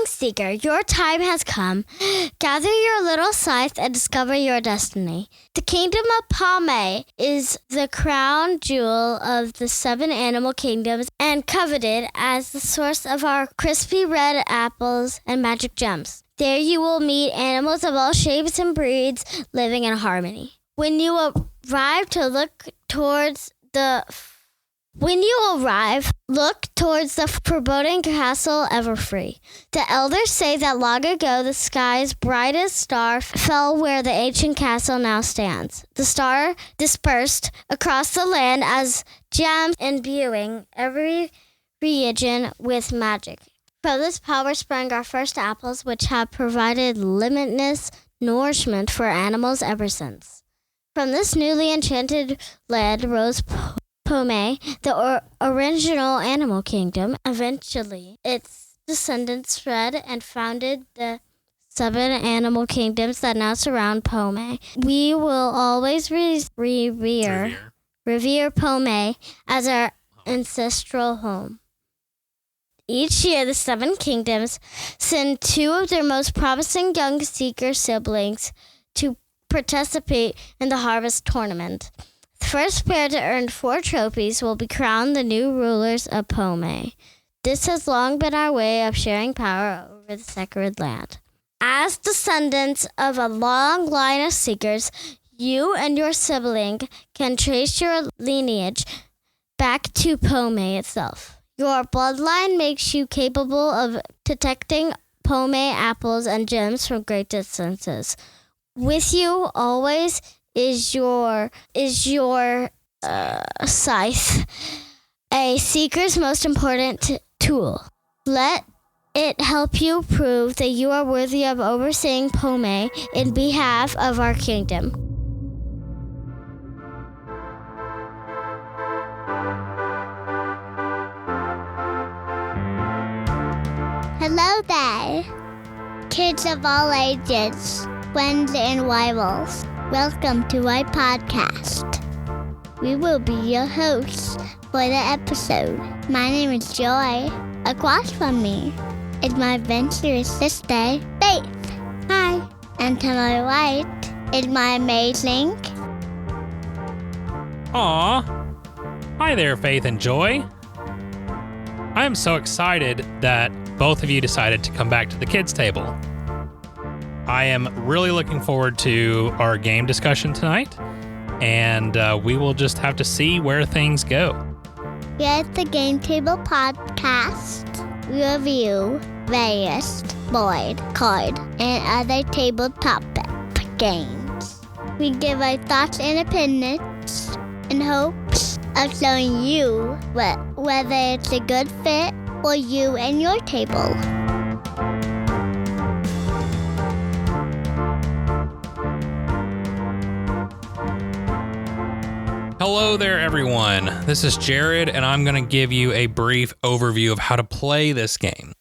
Seeker, your time has come. Gather your little scythe and discover your destiny. The Kingdom of Pomme is the crown jewel of the 7 animal kingdoms and coveted as the source of our crispy red apples and magic gems. There you will meet animals of all shapes and breeds living in harmony. When you arrive, look towards the foreboding castle Everfree. The elders say that long ago the sky's brightest star fell where the ancient castle now stands. The star dispersed across the land as gems imbuing every region with magic. From this power sprang our first apples, which have provided limitless nourishment for animals ever since. From this newly enchanted land rose Pomme, the original animal kingdom. Eventually, its descendants spread and founded the 7 animal kingdoms that now surround Pomme. We will always revere Pomme as our ancestral home. Each year, the 7 kingdoms send 2 of their most promising young seeker siblings to participate in the harvest tournament. The first pair to earn 4 trophies will be crowned the new rulers of Pomme. This has long been our way of sharing power over the sacred land. As descendants of a long line of seekers, you and your sibling can trace your lineage back to Pomme itself. Your bloodline makes you capable of detecting Pomme apples and gems from great distances. With you always is your scythe, a seeker's most important tool. Let it help you prove that you are worthy of overseeing Pomme in behalf of our kingdom. Hello there, kids of all ages, friends and rivals. Welcome to my podcast. We will be your hosts for the episode. My name is Joy. Across from me is my adventurous sister, Faith. Hi. And to my right is my amazing... Aw. Hi there, Faith and Joy. I am so excited that both of you decided to come back to the kids' table. I am really looking forward to our game discussion tonight, and we will just have to see where things go. Here at the Game Table Podcast, we review various board, card, and other tabletop games. We give our thoughts and opinions in hopes of showing you whether it's a good fit for you and your table. Hello there, everyone. This is Jared, and I'm going to give you a brief overview of how to play this game.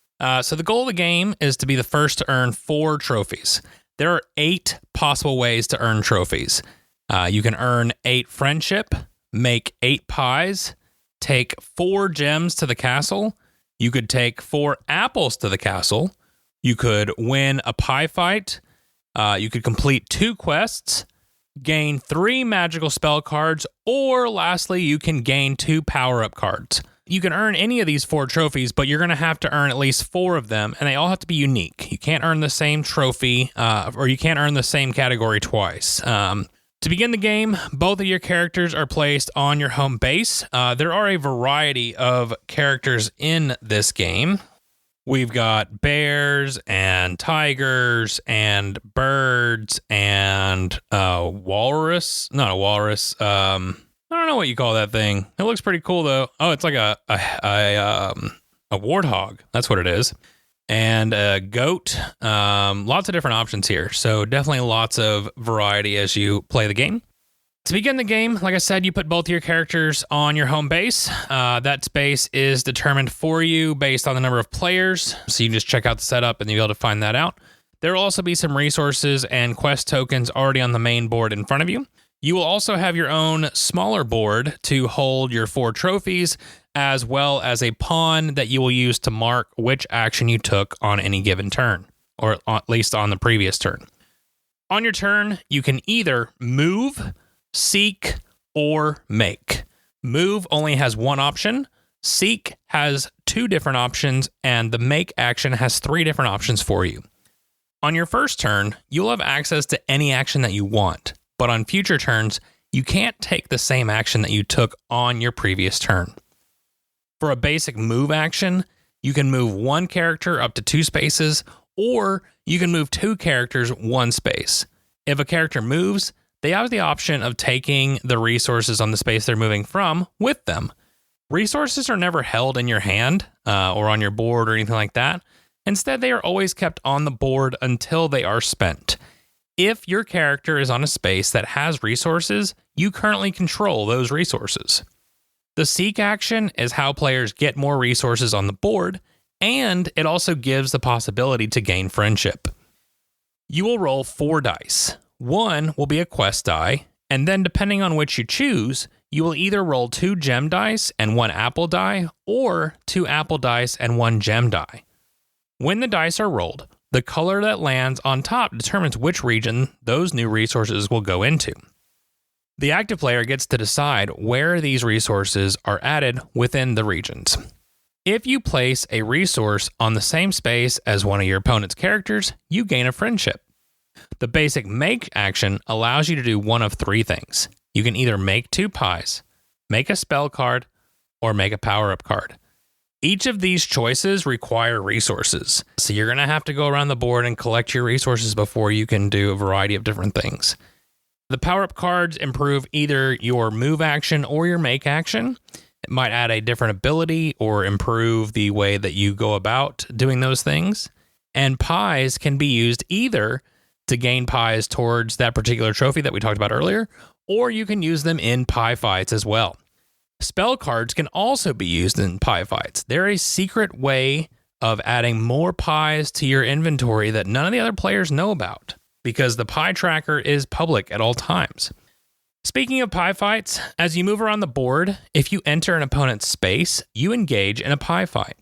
So the goal of the game is to be the first to earn 4 trophies. There are 8 possible ways to earn trophies. You can earn 8 friendship, make 8 pies, take 4 gems to the castle. You could take 4 apples to the castle. You could win a pie fight. You could complete 2 quests. Gain 3 magical spell cards, or lastly, you can gain 2 power-up cards. You can earn any of these 4 trophies, but you're going to have to earn at least 4 of them, and they all have to be unique. You can't earn the same trophy, or you can't earn the same category twice. To begin the game, both of your characters are placed on your home base. There are a variety of characters in this game. We've got bears and tigers and birds and walrus. Not a walrus. I don't know what you call that thing. It looks pretty cool though. Oh, it's like a warthog. That's what it is. And a goat. Lots of different options here. So definitely lots of variety as you play the game. To begin the game, like I said, you put both your characters on your home base. That space is determined for you based on the number of players. So you just check out the setup and you'll be able to find that out. There will also be some resources and quest tokens already on the main board in front of you. You will also have your own smaller board to hold your 4 trophies, as well as a pawn that you will use to mark which action you took on any given turn, or at least on the previous turn. On your turn, you can either move, seek, or make. Move only has one option, seek has 2 different options, and the make action has 3 different options for you. On your first turn, you'll have access to any action that you want, but on future turns, you can't take the same action that you took on your previous turn. For a basic move action, you can move 1 character up to 2 spaces, or you can move 2 characters 1 space. If a character moves, they have the option of taking the resources on the space they're moving from with them. Resources are never held in your hand or on your board or anything like that. Instead, they are always kept on the board until they are spent. If your character is on a space that has resources, you currently control those resources. The seek action is how players get more resources on the board, and it also gives the possibility to gain friendship. You will roll 4 dice. 1 will be a quest die, and then depending on which you choose, you will either roll 2 gem dice and 1 apple die, or 2 apple dice and 1 gem die. When the dice are rolled, the color that lands on top determines which region those new resources will go into. The active player gets to decide where these resources are added within the regions. If you place a resource on the same space as one of your opponent's characters, you gain a friendship. The basic make action allows you to do one of 3 things. You can either make 2 pies, make a spell card, or make a power-up card. Each of these choices require resources, so you're going to have to go around the board and collect your resources before you can do a variety of different things. The power-up cards improve either your move action or your make action. It might add a different ability or improve the way that you go about doing those things. And pies can be used either to gain pies towards that particular trophy that we talked about earlier, or you can use them in pie fights as well. Spell cards can also be used in pie fights. They're a secret way of adding more pies to your inventory that none of the other players know about, because the pie tracker is public at all times. Speaking of pie fights, as you move around the board, if you enter an opponent's space, you engage in a pie fight.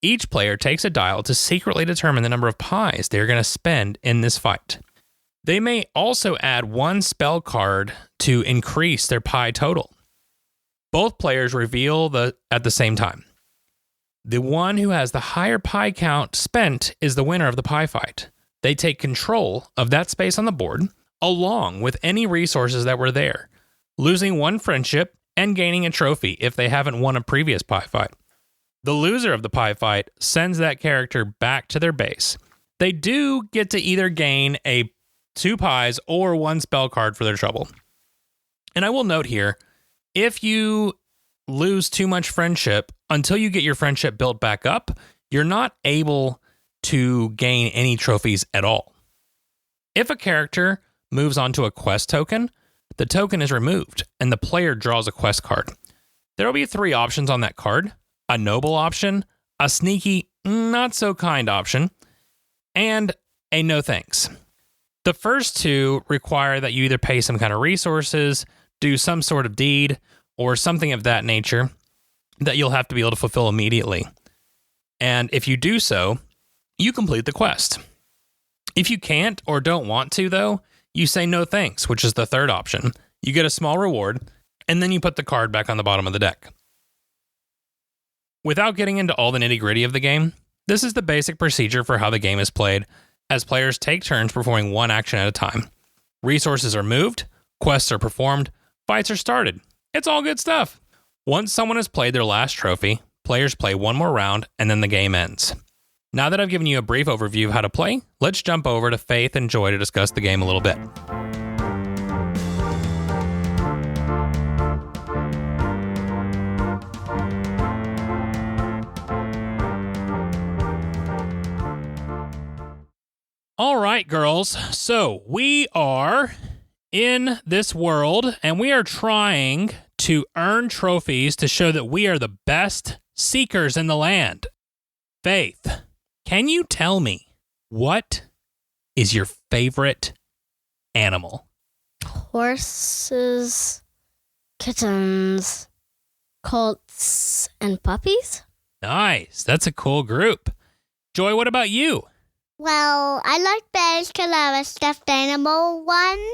Each player takes a dial to secretly determine the number of pies they're going to spend in this fight. They may also add 1 spell card to increase their pie total. Both players reveal at the same time. The one who has the higher pie count spent is the winner of the pie fight. They take control of that space on the board, along with any resources that were there, losing 1 friendship and gaining a trophy if they haven't won a previous pie fight. The loser of the pie fight sends that character back to their base. They do get to either gain 2 pies or 1 spell card for their trouble. And I will note here, if you lose too much friendship, until you get your friendship built back up, you're not able to gain any trophies at all. If a character moves onto a quest token, the token is removed and the player draws a quest card. There will be 3 options on that card: a noble option, a sneaky, not so kind option, and a no thanks. The first 2 require that you either pay some kind of resources, do some sort of deed, or something of that nature that you'll have to be able to fulfill immediately. And if you do so, you complete the quest. If you can't or don't want to, though, you say no thanks, which is the 3rd option. You get a small reward, and then you put the card back on the bottom of the deck. Without getting into all the nitty-gritty of the game, this is the basic procedure for how the game is played, as players take turns performing 1 action at a time. Resources are moved, quests are performed, fights are started. It's all good stuff. Once someone has played their last trophy, players play 1 more round, and then the game ends. Now that I've given you a brief overview of how to play, let's jump over to Faith and Joy to discuss the game a little bit. All right, girls. So we are in this world, and we are trying to earn trophies to show that we are the best seekers in the land. Faith, can you tell me, what is your favorite animal? Horses, kittens, colts, and puppies. Nice. That's a cool group. Joy, what about you? Well, I like bears because I have a stuffed animal one.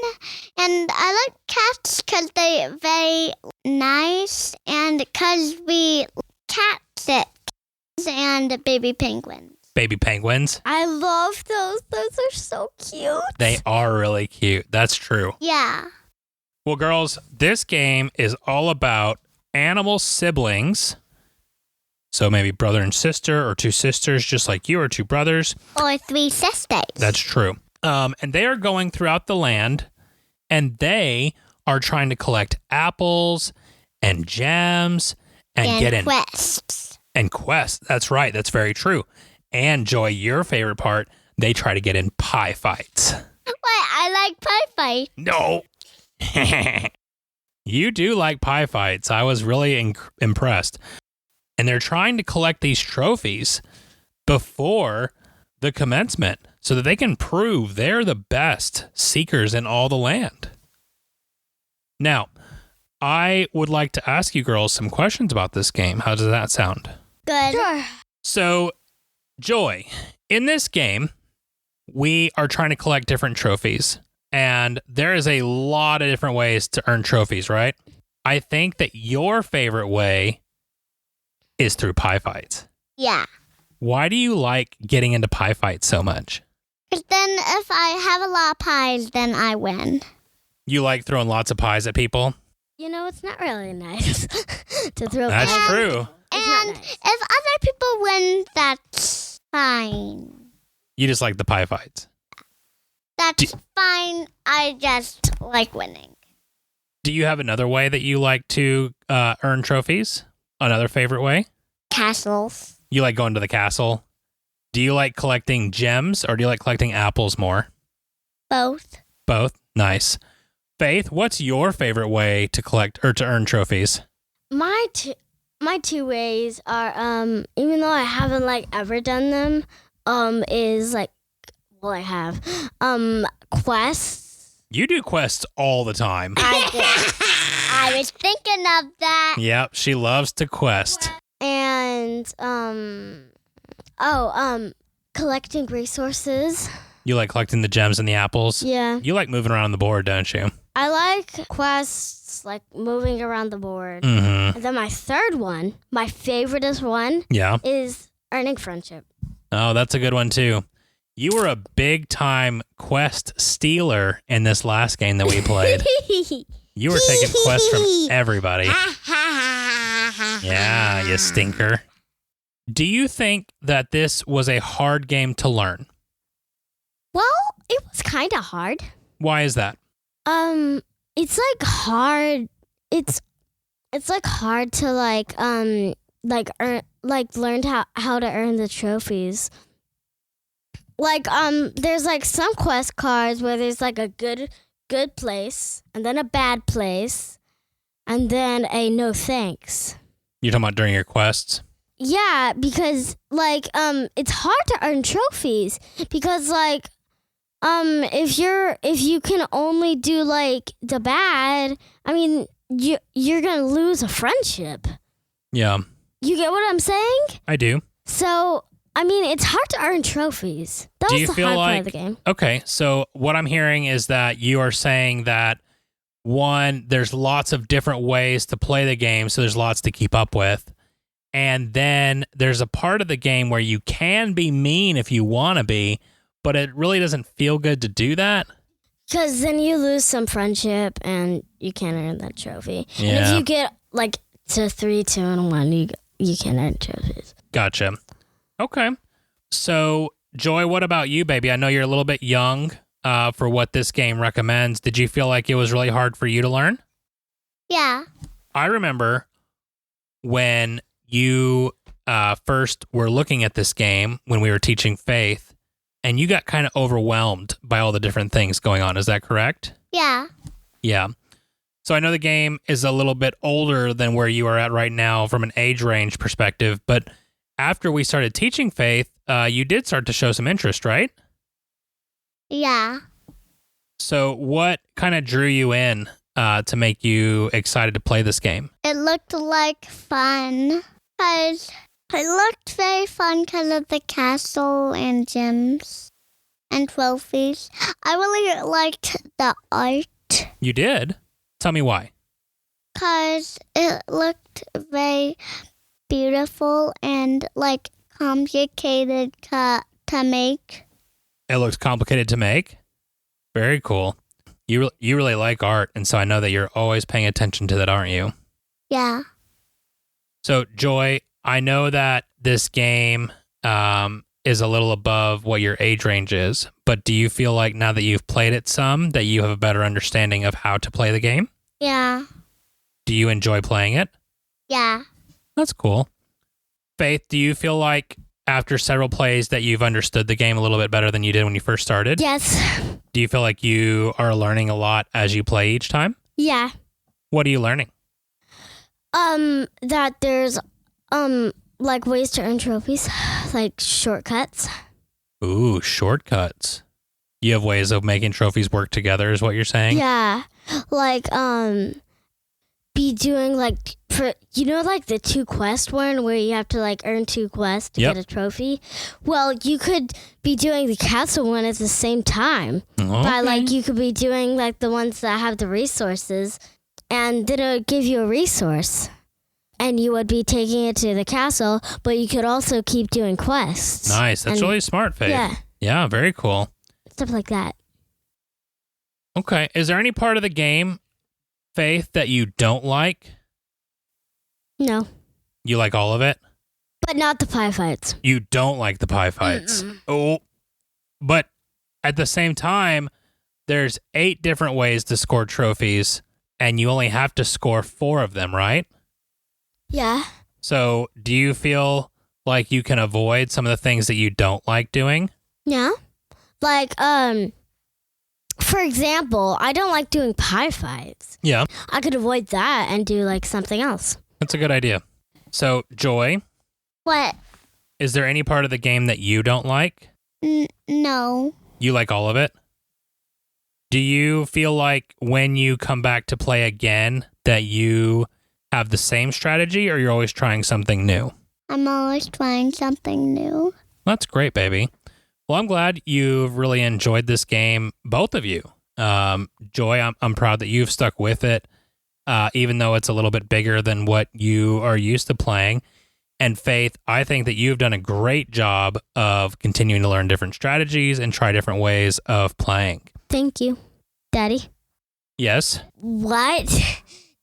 And I like cats because they're very nice. And because we cat sit and baby penguins. Baby penguins. I love those. Those are so cute. They are really cute. That's true. Yeah. Well, girls, this game is all about animal siblings. So maybe brother and sister, or two sisters just like you, or two brothers. Or three sisters. That's true. And they are going throughout the land, and they are trying to collect apples and gems and get in quests. And quests. That's right. That's very true. And Joy, your favorite part, they try to get in pie fights. Wait, I like pie fight. No. You do like pie fights. I was really impressed. And they're trying to collect these trophies before the commencement so that they can prove they're the best seekers in all the land. Now, I would like to ask you girls some questions about this game. How does that sound? Good. Sure. So, Joy, in this game, we are trying to collect different trophies. And there is a lot of different ways to earn trophies, right? I think that your favorite way is through pie fights. Yeah. Why do you like getting into pie fights so much? Because then if I have a lot of pies, then I win. You like throwing lots of pies at people? You know, it's not really nice to throw. That's true. It's not And nice. if other people win, that's fine. You just like the pie fights. That's fine. I just like winning. Do you have another way that you like to earn trophies? Another favorite way? Castles. You like going to the castle? Do you like collecting gems or do you like collecting apples more? Both. Both? Nice. Faith, what's your favorite way to collect or to earn trophies? My two ways are even though I haven't like ever done them, is like, well, I have quests. You do quests all the time. I did. I was thinking of that. Yep, she loves to quest. And collecting resources. You like collecting the gems and the apples? Yeah. You like moving around the board, don't you? I like quests, like moving around the board. Mm-hmm. And then my third one, my favoriteest one, Yeah. is earning friendship. Oh, that's a good one too. You were a big time quest stealer in this last game that we played. You were taking quests from everybody. Yeah, you stinker. Do you think that this was a hard game to learn? Well, it was kind of hard. Why is that? It's like hard. It's like hard to earn, learn how to earn the trophies. Like there's like some quest cards where there's like a good place and then a bad place and then a no thanks. You're talking about during your quests? Yeah, because like it's hard to earn trophies because like if you can only do like the bad, I mean you're gonna lose a friendship. Yeah. You get what I'm saying? I do. So I mean it's hard to earn trophies. That Do was you the feel hard part like of the game. Okay, so what I'm hearing is that you are saying that one, there's lots of different ways to play the game, so there's lots to keep up with. And then there's a part of the game where you can be mean if you want to be, but it really doesn't feel good to do that. Because then you lose some friendship and you can't earn that trophy. And Yeah. if you get like to 3, 2, and 1, you can't earn trophies. Gotcha. Okay. So, Joy, what about you, baby? I know you're a little bit young for what this game recommends. Did you feel like it was really hard for you to learn? Yeah. I remember when you first were looking at this game when we were teaching Faith, and you got kind of overwhelmed by all the different things going on. Is that correct? Yeah. Yeah. So I know the game is a little bit older than where you are at right now from an age range perspective, but after we started teaching Faith, you did start to show some interest, right? Yeah. So what kind of drew you in to make you excited to play this game? It looked like fun. It looked very fun because of the castle and gems and trophies. I really liked the art. You did? Tell me why. Because it looked very beautiful and like complicated to make. It looks complicated to make? Very cool. You really like art, and so I know that you're always paying attention to that, aren't you? Yeah. So, Joy, I know that this game is a little above what your age range is, but do you feel like now that you've played it some, that you have a better understanding of how to play the game? Yeah. Do you enjoy playing it? Yeah. That's cool. Faith, do you feel like after several plays that you've understood the game a little bit better than you did when you first started? Yes. Do you feel like you are learning a lot as you play each time? Yeah. What are you learning? That there's like ways to earn trophies, like shortcuts. Ooh, shortcuts. You have ways of making trophies work together, is what you're saying? Yeah. Like be doing like like the 2 quest one where you have to like earn 2 quests to get a trophy. Well, you could be doing the castle one at the same time. Okay. By like you could be doing like the ones that have the resources, and then it would give you a resource, and you would be taking it to the castle. But you could also keep doing quests. Nice. That's really smart, Faith. Yeah. Yeah. Very cool. Stuff like that. Okay. Is there any part of the game, Faith, that you don't like? No. You like all of it? But not the pie fights. You don't like the pie fights. Mm-mm. Oh, but at the same time, there's 8 different ways to score trophies, and you only have to score 4 of them, right? Yeah. So do you feel like you can avoid some of the things that you don't like doing? Yeah. Like, for example, I don't like doing pie fights. Yeah. I could avoid that and do like something else. That's a good idea. So, Joy, What? is there any part of the game that you don't like? No. You like all of it? Do you feel like when you come back to play again that you have the same strategy, or you're always trying something new? I'm always trying something new. That's great, baby. Well, I'm glad you've really enjoyed this game, both of you. Joy, I'm proud that you've stuck with it, even though it's a little bit bigger than what you are used to playing. And Faith, I think that you've done a great job of continuing to learn different strategies and try different ways of playing. Thank you, Daddy. Yes? What?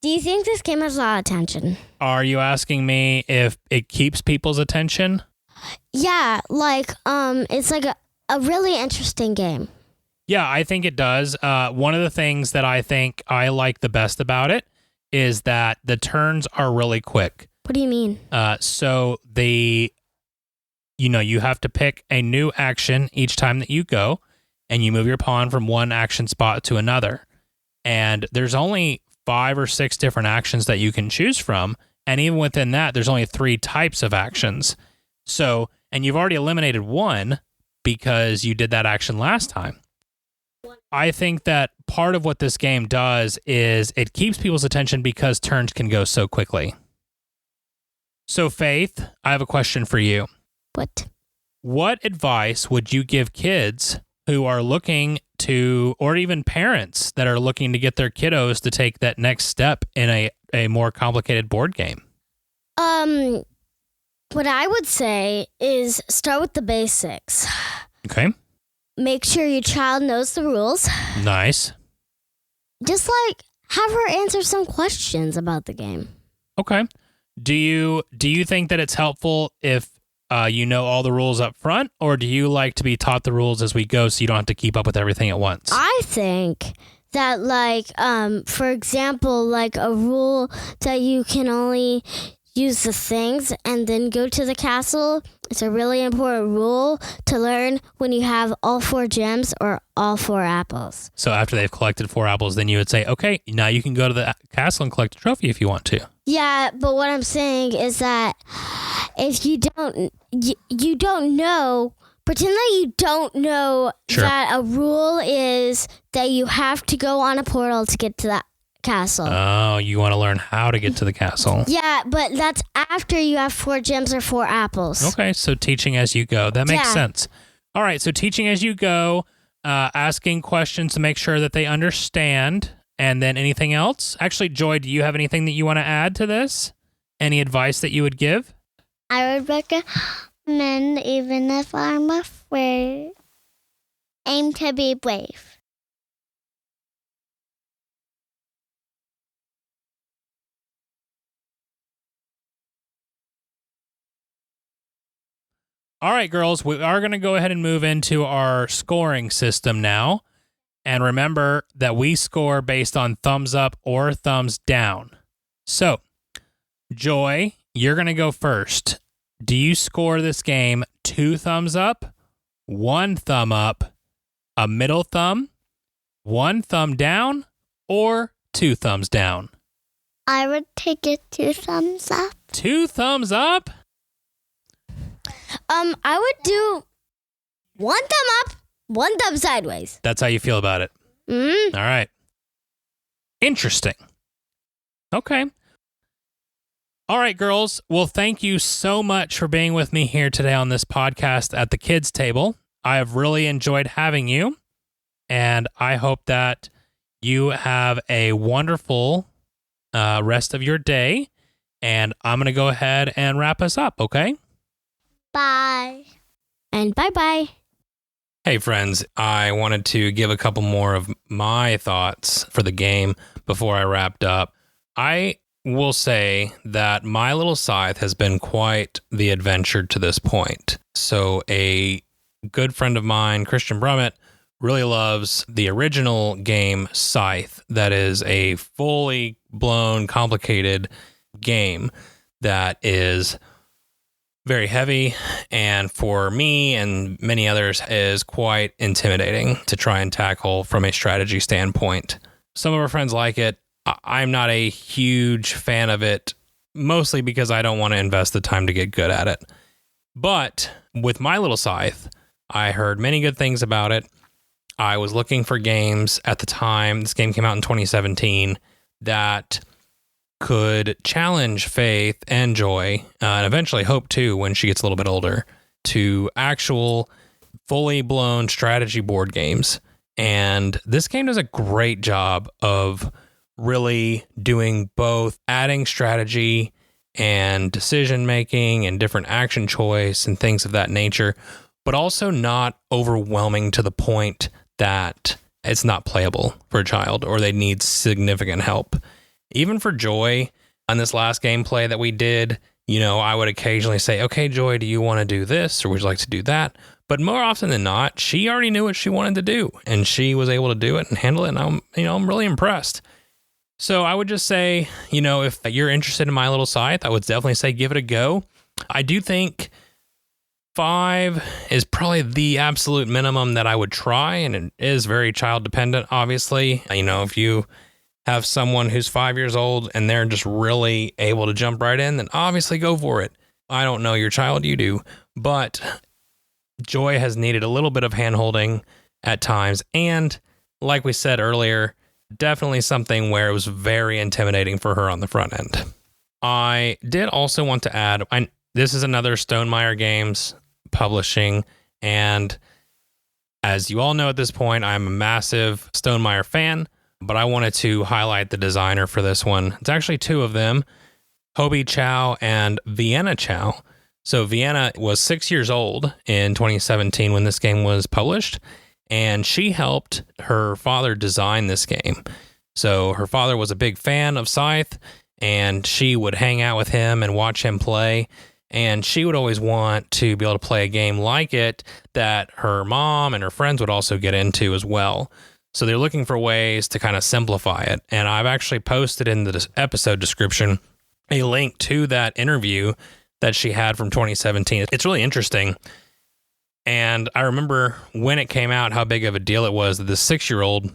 Do you think this game has a lot of tension? Are you asking me if it keeps people's attention? Yeah, like, it's like a really interesting game. Yeah, I think it does. One of the things that I think I like the best about it is that the turns are really quick. What do you mean? So you have to pick a new action each time that you go, and you move your pawn from one action spot to another. And there's only 5 or 6 different actions that you can choose from. And even within that, there's only 3 types of actions. So, and you've already eliminated one because you did that action last time. I think that part of what this game does is it keeps people's attention because turns can go so quickly. So, Faith, I have a question for you. What? What advice would you give kids who are looking to, or even parents that are looking to get their kiddos to take that next step in a more complicated board game? What I would say is start with the basics. Okay. Make sure your child knows the rules. Nice. Just like have her answer some questions about the game. Okay. Do you think that it's helpful if you know all the rules up front, or do you like to be taught the rules as we go so you don't have to keep up with everything at once? I think that, like, for example, like a rule that you can only use the things and then go to the castle. It's a really important rule to learn when you have all 4 gems or all 4 apples. So after they've collected 4 apples, then you would say, okay, now you can go to the castle and collect a trophy if you want to. Yeah, but what I'm saying is that if you don't know, pretend that you don't know Sure. that a rule is that you have to go on a portal to get to that castle. Oh, you want to learn how to get to the castle. Yeah, but that's after you have 4 gems or 4 apples. Okay, so teaching as you go. That makes sense. All right, so teaching as you go, asking questions to make sure that they understand, and then anything else? Actually, Joy, do you have anything that you want to add to this? Any advice that you would give? I would recommend, even if I'm afraid, aim to be brave. All right, girls, we are going to go ahead and move into our scoring system now. And remember that we score based on thumbs up or thumbs down. So, Joy, you're going to go first. Do you score this game 2 thumbs up, 1 thumb up, a middle thumb, 1 thumb down, or 2 thumbs down? I would take it 2 thumbs up. 2 thumbs up? I would do 1 thumb up, 1 thumb sideways. That's how you feel about it. Mm-hmm. All right. Interesting. Okay. All right, girls. Well, thank you so much for being with me here today on this podcast at the kids' table. I have really enjoyed having you, and I hope that you have a wonderful rest of your day, and I'm going to go ahead and wrap us up, okay? Bye. And bye-bye. Hey, friends. I wanted to give a couple more of my thoughts for the game before I wrapped up. I will say that My Little Scythe has been quite the adventure to this point. So a good friend of mine, Christian Brummett, really loves the original game Scythe. That is a fully blown, complicated game that is very heavy, and for me and many others is quite intimidating to try and tackle from a strategy standpoint. Some of our friends like it. I'm not a huge fan of it, mostly because I don't want to invest the time to get good at it. But with My Little Scythe, I heard many good things about it. I was looking for games at the time. This game came out in 2017 that could challenge Faith and Joy, and eventually Hope too, when she gets a little bit older, to actual fully blown strategy board games. And this game does a great job of really doing both adding strategy and decision making and different action choice and things of that nature, but also not overwhelming to the point that it's not playable for a child or they need significant help. Even for Joy, on this last gameplay that we did, I would occasionally say, okay, Joy, do you want to do this or would you like to do that? But more often than not, she already knew what she wanted to do and she was able to do it and handle it. And I'm really impressed. So I would just say, if you're interested in My Little Scythe, I would definitely say give it a go. I do think 5 is probably the absolute minimum that I would try, and it is very child dependent, obviously. If you have someone who's 5 years old and they're just really able to jump right in, then obviously go for it. I don't know your child, you do, but Joy has needed a little bit of hand-holding at times, and like we said earlier, definitely something where it was very intimidating for her on the front end. I did also want to add, this is another Stonemaier Games publishing, and as you all know at this point, I'm a massive Stonemaier fan, but I wanted to highlight the designer for this one. It's actually 2 of them, Hobie Chow and Vienna Chow. So Vienna was 6 years old in 2017 when this game was published, and she helped her father design this game. So her father was a big fan of Scythe, and she would hang out with him and watch him play, and she would always want to be able to play a game like it that her mom and her friends would also get into as well. So they're looking for ways to kind of simplify it. And I've actually posted in the episode description a link to that interview that she had from 2017. It's really interesting. And I remember when it came out, how big of a deal it was that this 6-year-old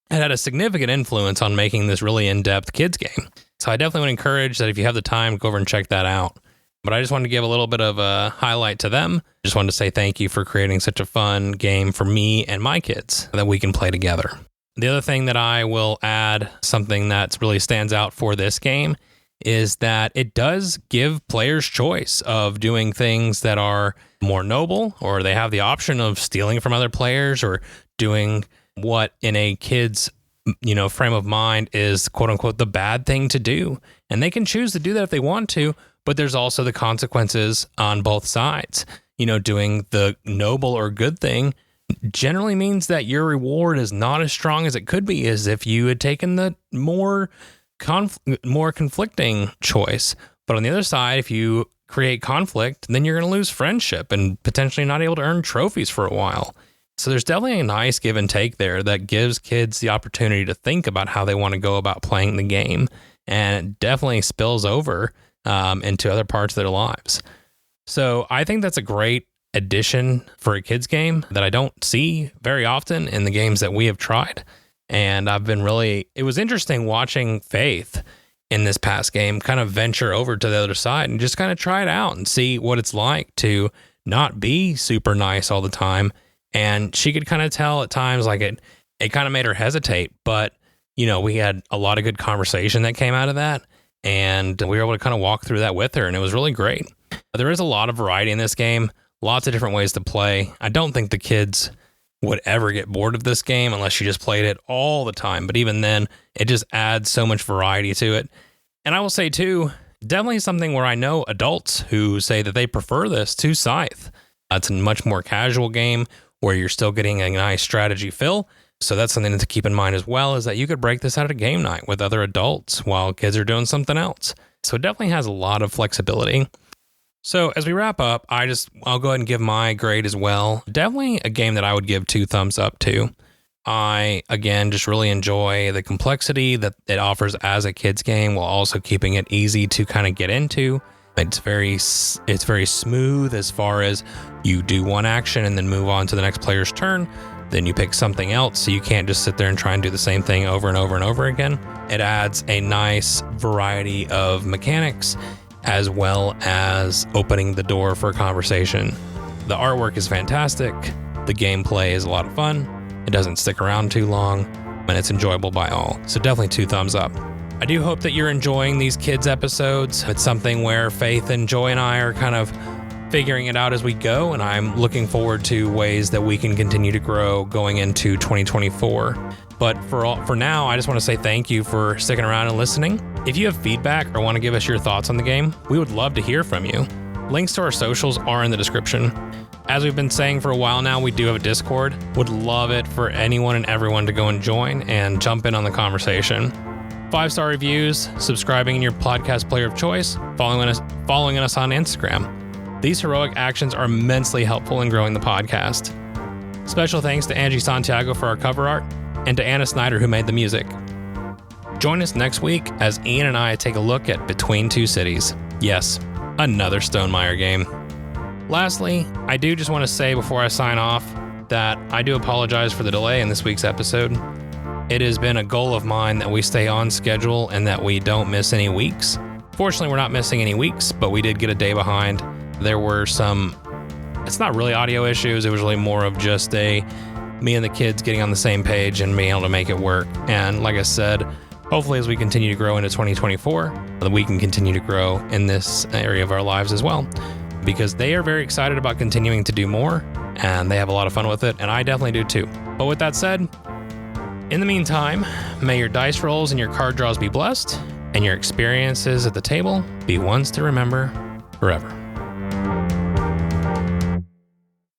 had a significant influence on making this really in-depth kids game. So I definitely would encourage that if you have the time, go over and check that out. But I just wanted to give a little bit of a highlight to them. Just wanted to say thank you for creating such a fun game for me and my kids that we can play together. The other thing that I will add, something that really stands out for this game, is that it does give players choice of doing things that are more noble, or they have the option of stealing from other players, or doing what in a kid's frame of mind is quote unquote the bad thing to do. And they can choose to do that if they want to, but there's also the consequences on both sides. Doing the noble or good thing generally means that your reward is not as strong as it could be as if you had taken the more conflicting choice. But on the other side, if you create conflict, then you're going to lose friendship and potentially not able to earn trophies for a while. So there's definitely a nice give and take there that gives kids the opportunity to think about how they want to go about playing the game. And it definitely spills over into other parts of their lives. So I think that's a great addition for a kid's game that I don't see very often in the games that we have tried. And it was interesting watching Faith in this past game kind of venture over to the other side and just kind of try it out and see what it's like to not be super nice all the time. And she could kind of tell at times like it kind of made her hesitate, but we had a lot of good conversation that came out of that. And we were able to kind of walk through that with her, and it was really great. There is a lot of variety in this game, lots of different ways to play. I don't think the kids would ever get bored of this game unless you just played it all the time. But even then, it just adds so much variety to it. And I will say too, definitely something where I know adults who say that they prefer this to Scythe. It's a much more casual game where you're still getting a nice strategy feel. So that's something to keep in mind as well, is that you could break this out at a game night with other adults while kids are doing something else. So it definitely has a lot of flexibility. So as we wrap up, I'll go ahead and give my grade as well. Definitely a game that I would give 2 thumbs up to. I, again, just really enjoy the complexity that it offers as a kid's game while also keeping it easy to kind of get into. It's very smooth as far as you do one action and then move on to the next player's turn. Then you pick something else, so you can't just sit there and try and do the same thing over and over and over again. It adds a nice variety of mechanics as well as opening the door for conversation. The artwork is fantastic. The gameplay is a lot of fun. It doesn't stick around too long, and it's enjoyable by all. So definitely 2 thumbs up. I do hope that you're enjoying these kids episodes. It's something where Faith and Joy and I are kind of figuring it out as we go, and I'm looking forward to ways that we can continue to grow going into 2024. But for now, I just want to say thank you for sticking around and listening. If you have feedback or want to give us your thoughts on the game, we would love to hear from you. Links to our socials are in the description. As we've been saying for a while now, we do have a Discord. Would love it for anyone and everyone to go and join and jump in on the conversation. 5-star reviews, subscribing in your podcast player of choice, following us on Instagram. These heroic actions are immensely helpful in growing the podcast. Special thanks to Angie Santiago for our cover art and to Anna Snyder who made the music. Join us next week as Ian and I take a look at Between Two Cities. Yes, another Stonemaier game. Lastly, I do just want to say before I sign off that I do apologize for the delay in this week's episode. It has been a goal of mine that we stay on schedule and that we don't miss any weeks. Fortunately, we're not missing any weeks, but we did get a day behind. There were it's not really audio issues. It was really more of just me and the kids getting on the same page and being able to make it work. And like I said, hopefully as we continue to grow into 2024, that we can continue to grow in this area of our lives as well, because they are very excited about continuing to do more and they have a lot of fun with it. And I definitely do too. But with that said, in the meantime, may your dice rolls and your card draws be blessed and your experiences at the table be ones to remember forever.